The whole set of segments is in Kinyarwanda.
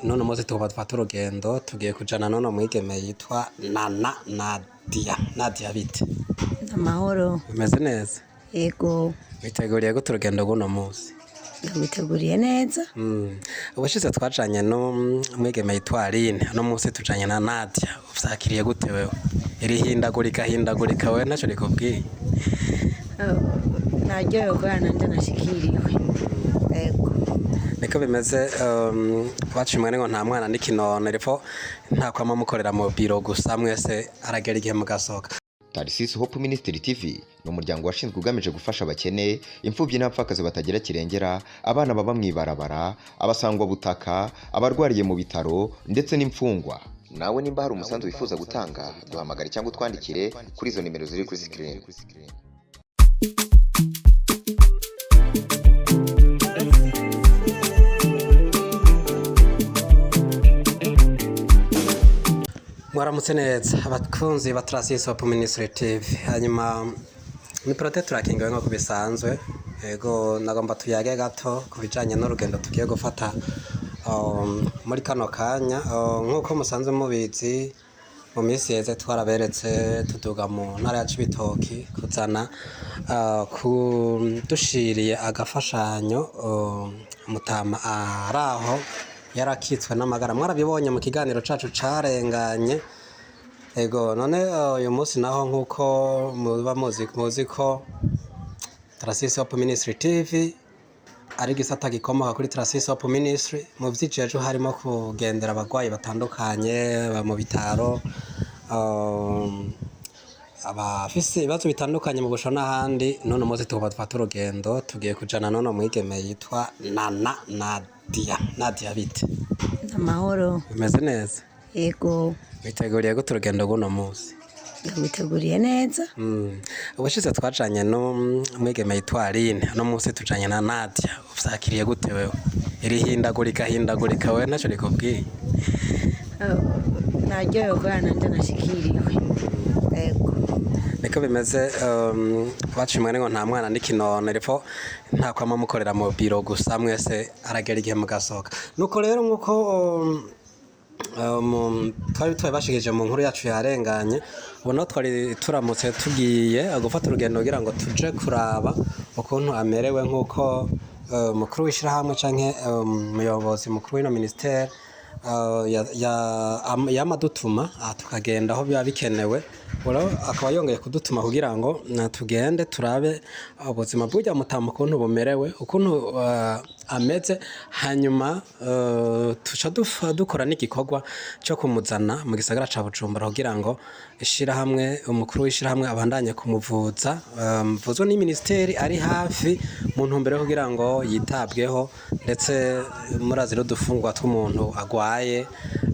None muzi tuba dufata urugendo tugiye kujana none mwigeme yitwa Nadia bite Amahoro. bimeze neza Yego. witeguriye gute urugendo guno muzi Witeguriye neza. ubushize twajanye no mwigeme yitwa Aline no musi tujanye na Nadia uvyakiriye gute wewe hindagurika wewe naco rikubwiye Naryohewe kubera nanje nashikiriwe. Yego. niko bimeze bacimwe ngo nta mwana n'ikinono rifo nta kwama mukorera mu biro gusa mwese aragera igihe mugasohoka. Tarisisi Hope Ministry TV ni umuryango washinzwe ugamije gufasha abakene, imfubyi n'abapfakazi batagira kirengera, abana baba mwibarabara, abasangwa butaka, abarwariye mu bitaro ndetse n'imfungwa. Nawe nimba hari umusanzu wifuza gutanga, duhamagare cyangwa utwandikire kuri izo nimero ziri kuri screen. Mwaramutse neza abakunzi ba Tarisisi Hope Ministry TV. Hanyuma ni protect tracking ngo kubisanzwe. Yego nagomba tuyage gato kubijanye n'urugendo tugiye gufata muri kano kanya nkuko musanzwe mubizi mu minsi yeze twaraberetse tuduga mu ntara ya Cibitoki kuzana dushiriye agafashanyo mutama araho yarakitswe n'amagara mwarabibonye mu kiganiro cacu carenganye. Ego none uyu munsi naho nkuko muba muzi ko Tarisisi Hope Ministry TV ari gisata gikomoka kuri Tarisisi Hope Ministry mu vyijeje harimo kugendera abagwayi batandukanye mu bitaro abafise ibibazo bitandukanye mu busho n'ahandi. None muzi tuba dufata urugendo tugiye kujana none mwigeme yitwa Nadia bite Amahoro. bimeze neza. Yego. witeguriye gute urugendo guno muzi Witeguriye neza. ubushize twajanye no mwigeme yitwa Aline no musi tujanye na Nadia uvyakiriye gute wewe hindagurika wewe naco rikubwiye Naryohewe kubera nanje nashikiriwe. Yego. niko bimeze bacimwe ngo nta mwana n'ikinono rifo nta kwama mukorera mu biro gusa mwese aragera igihe mugasohoka. Nuko rero nkuko twari bashikije mu nkuru yacu yarenganye ubona twari turamutse tugiye gufata urugendo kugira ngo tuje kuraba ukuntu amerewe nkuko mukuru w'ishirahamwe canke umuyobozi mukuru w'ino ministere yamadutuma tukagenda aho biba bikenewe. Akaba yongeye kudutuma kugira ngo tugende turabe ubuzima bw'ujya mutama ukuntu bumerewe ukuntu ameze, hanyuma tuca dukora n'igikorwa cyo kumuzana mu gisagara ca Bujumbura kugira ngo ishirahamwe umukuru w'ishirahamwe abandanye kumuvuza mvuzwa ni ministeri ari hafi mu ntumbero kugira ngo yitabweho ndetse murazi dufungwa tw'umuntu agwaye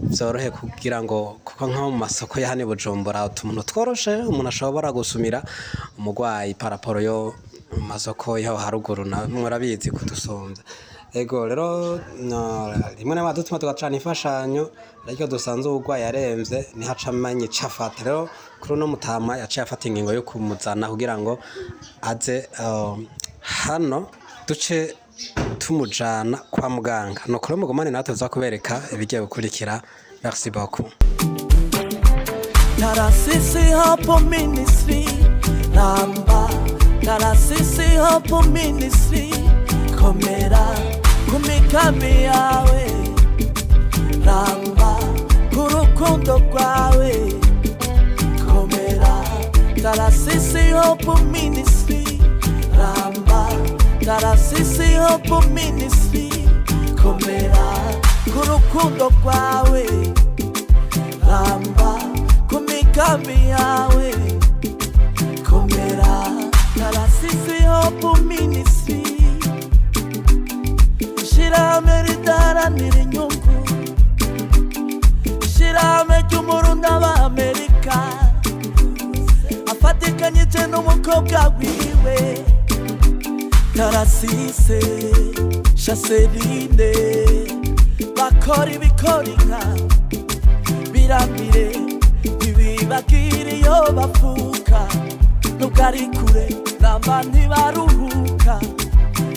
byorohe kugira ngo kuko nko mu masoko ya hane Bujumbura umuntu tworoshe umuntu ashobora gusumira umugwayi paraporo yo masoko yaho haruguru na murabizi kudusonza. Ego rero rimwe na dutuma tugacana ifashanyo ariko dusanze ubugwayi yaremvye ni hacamanye cafata. Rero kuri no mutama yaciye afata ingingo yo kumuzana kugira ngo aze hano duce tumujana kwa muganga. Nokore mugumane natwe za kubereka ibigiye gukurikira. Merci beaucoup. Tarisisi Hope Ministry namba Tarisisi Hope Ministry komera kumikami yawe namba kurukundo rwawe komera Tarisisi Hope Ministry namba Tarisisi Hope Ministry komera kurukundo rwawe namba kumikami yawe komera Tarisisi Hope Ministry shirame ridaranira inyungu shirame ry'umurundi w'Amerika afatikanyije n'umukobwa wiwe Tarisisi Chaseline bakora ibikorinka biramire ibibagiri yo bafuka nubwo ari kure namba ntibaruhuka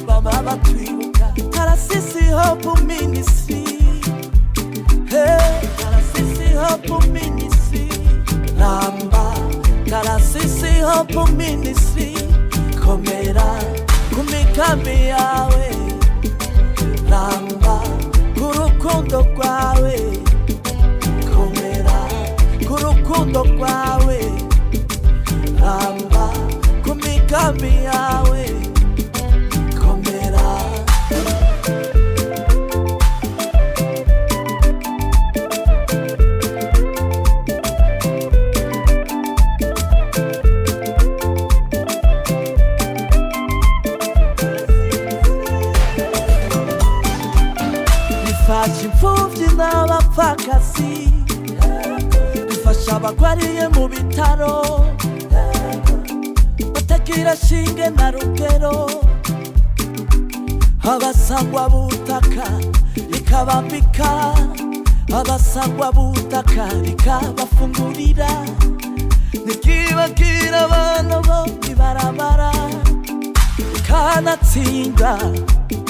bama batwibuka Tarisisi Hope Ministry Hope Ministry komera ku migambi yawe ramba ku rukundo rwawe komera ku rukundo rwawe ramba ku migambi yawe komera. Dufasha imfuvyi n'abapfakazi, dufasha abagwariye mu bitaro batagira shinge na rugero, abasangwa butaka rikabambika, abasangwa butaka rikabafungurira, nikibagira abana bo ibarabara kanatsinda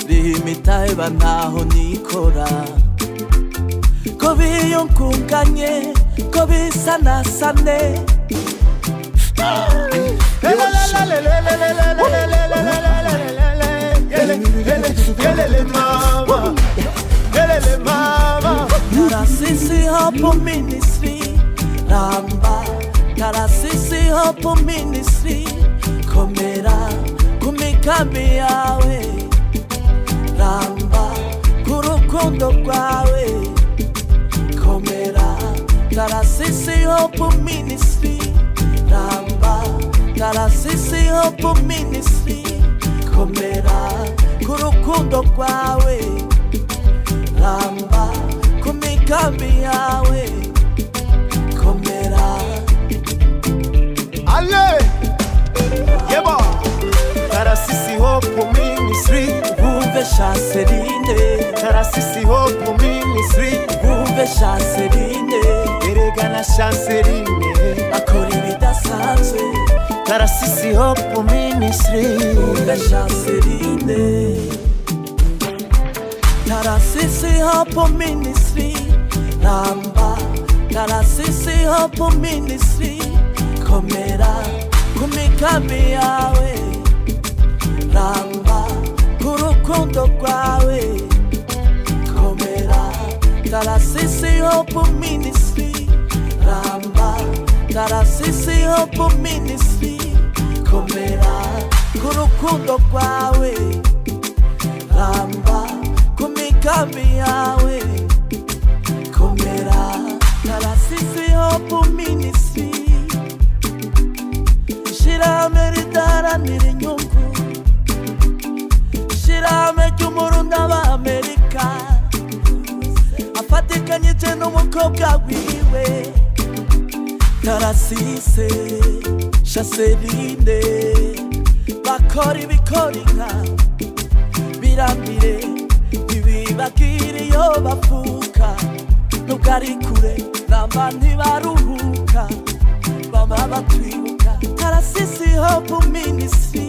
rimitaeba ntaho nikora, ko biyungunganye ko bisanasane Tarasisi Hope Ministry ramba, Tarasisi Hope Ministry komera ku migambi yawe ramba ku rukundo rwawe komera. Tarasisi Hope Ministry ramba, Tarasisi Hope Ministry komera ku rukundo rwawe ramba ku migambi yawe komera. Ale yeba Tarasisi Hope Ministry Bumve Chanceline, Tarasisi Hope Ministry bumve Chanceline, erega na Chanceline akora ibidasanzwe. Tarasisi Hope Ministry Bumve Chanceline, Tarasisi Hope Ministry ramba, Tarasisi Hope Ministry komera ku migambi yawe ramba ku rukundo rwawe komera. Tarasisi Hope Ministry ramba, Tarasisi Hope Ministry komera ku rukundo rwawe ramba ku migambi yawe komera. Tarasisi Hope Ministry ishirahamwe ridaharanira inyungu, ishirahamwe ry'umurundi w'Amerika afatikanyije n'umukobwa wiwe Tarasisi Chanceline, bakora ibikorinka birambire ntibibagire iyo bavuka, nubwo ari kure namba ntibaruhuka baba batwibuka. Tarasisi Hope Ministry,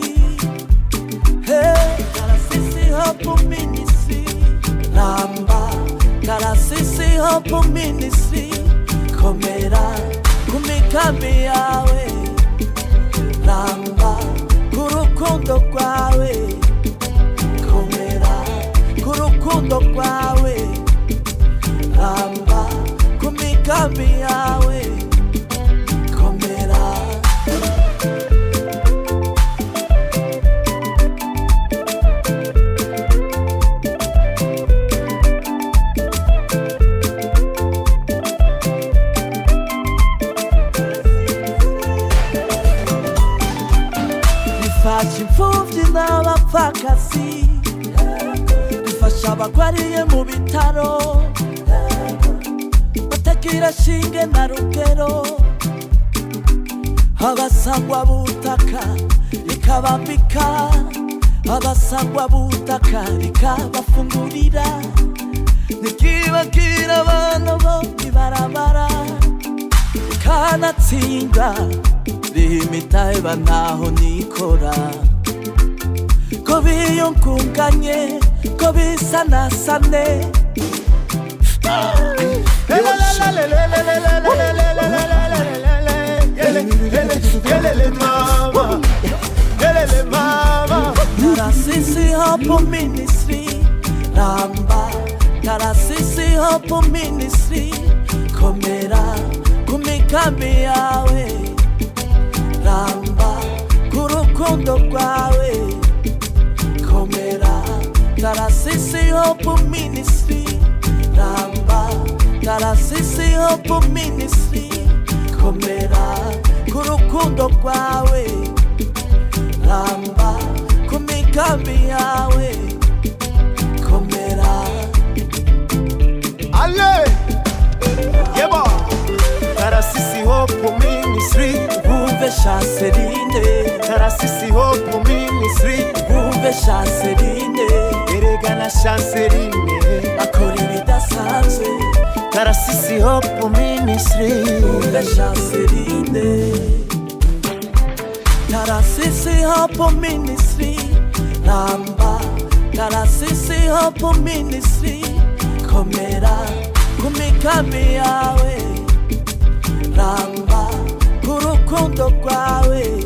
hey, Tarasisi Hope Ministry ramba, Tarasisi Hope Ministry komera ku migambi yawe ramba ku rukundo rwawe komera ku rukundo rwawe ramba ku migambi yawe komera. Dufasha imfuvyi n'abapfakazi, dufasha abagwariye mu bitaro batagira shinge na rugero, abasangwa butaka rikabambika, abasangwa butaka rikabafungurira, nikibagira abana bo ibarabara kanatsinda rimitaeba ntaho nikora, ko biyungunganye ko bisanasane Yelele mama, yelele mama. Tarasisi Hope Ministry, Ramba. Tarasisi Hope Ministry, komera kumikambi yawe, ramba kurukundo rwawe, komera. Tarasisi Hope Ministry, ramba. Tarasisi Hope Ministry, komera kurukundo rwawe, ramba kumikambi yawe, komera. Ale, yeba. Tarasisi Hope Ministry, Bumve Chanceline, Tarasisi Hope Ministry, bumve Chanceline, erega na Chanceline. akora ibidasanzwe. Tarasisi Hope Ministry, Bumve Chanceline, Tarasisi Hope Ministry, ramba. Tarasisi Hope Ministry, komera kumikambi yawe, ramba kurukundo rwawe.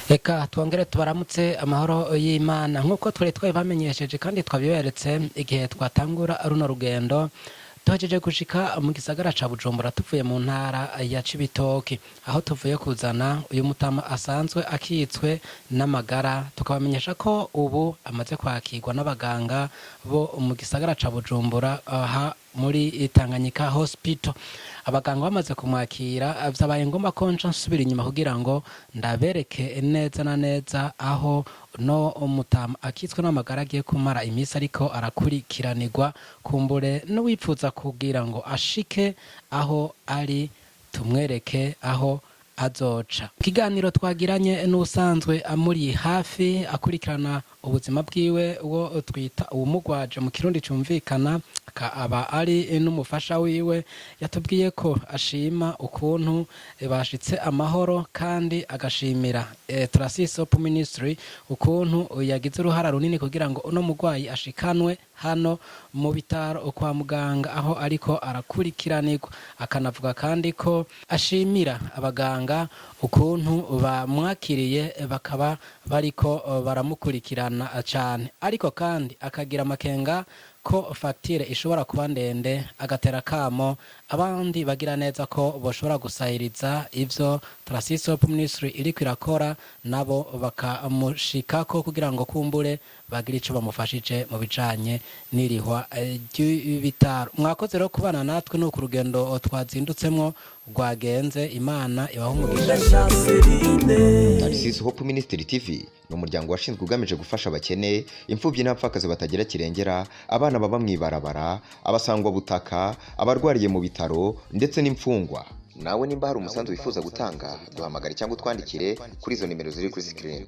Reka twongere tubaramutse amahoro y'Imana nk'uko twari twabamenyesheje kandi twabiberetse igihe twatangura runo rugendo tuhejeje gushika mu gisagara ca Bujumbura tuvuye mu ntara ya Cibitoke aho tuvuye kuzana uyu mutama asanzwe akitswe n'amagara tukabamenyesha ko ubu amaze kwakirwa n'abaganga bo mu gisagara ca Bujumbura aha muri Tanganyika Hospital. Abaganga bamaze kumwakira vyabaye ngomba ko nca nsubira inyuma kugira ngo ndabereke neza na neza aho no umutama akitswe n'amagara agiye kumara imisi ariko arakurikiranirwa kumbure n'uwipfuza kugira ngo ashike aho ari tumwereke aho azoca. Ikiganiro twagiranye n'usanzwe amuri hafi akurikirana ubuzima bwiwe uwo twita ubumugwaje mu kirundi cyumvikana aba ari n'umufasha wiwe yatubwiye ko ashima ukuntu bashitse amahoro kandi agashimira Tarasisi Hope Ministry ukuntu yagize uruhara runini kugira ngo uno mugwayi ashikanwe hano mu bitaro kwa muganga aho ariko arakurikiranirwa. Akanavuga kandi ko ashimira abaganga ukuntu bamwakiriye bakaba bariko baramukurikirana cyane, ariko kandi akagira amakenga ko facture ishobora kuba ndende agatera kamo abandi bagira neza ko boshobora gusahiriza ivyo Tarasisi Hope Ministry iriko irakora nabo bakamushikako kugira ngo kumbure bagira ico bamufashije mu bijanye n'irihwa ry'ibitaro. Mwakoze rero kubana natwe no ku rugendo twazindutsemwo rwagenze. Imana ibaho umugisha. Tarasisi Hope Ministry TV ni umuryango washinzwe ugamije gufasha abakene, imfubyi n'abapfakazi batagira kirengera, abana baba mwibarabara, abasangwa butaka, abarwariye mu bitaro ndetse n'imfungwa. Nawe nimba hari umusanzu wifuza gutanga duhamagare cyangwa utwandikire kuri izo nimero ziri kuri screen.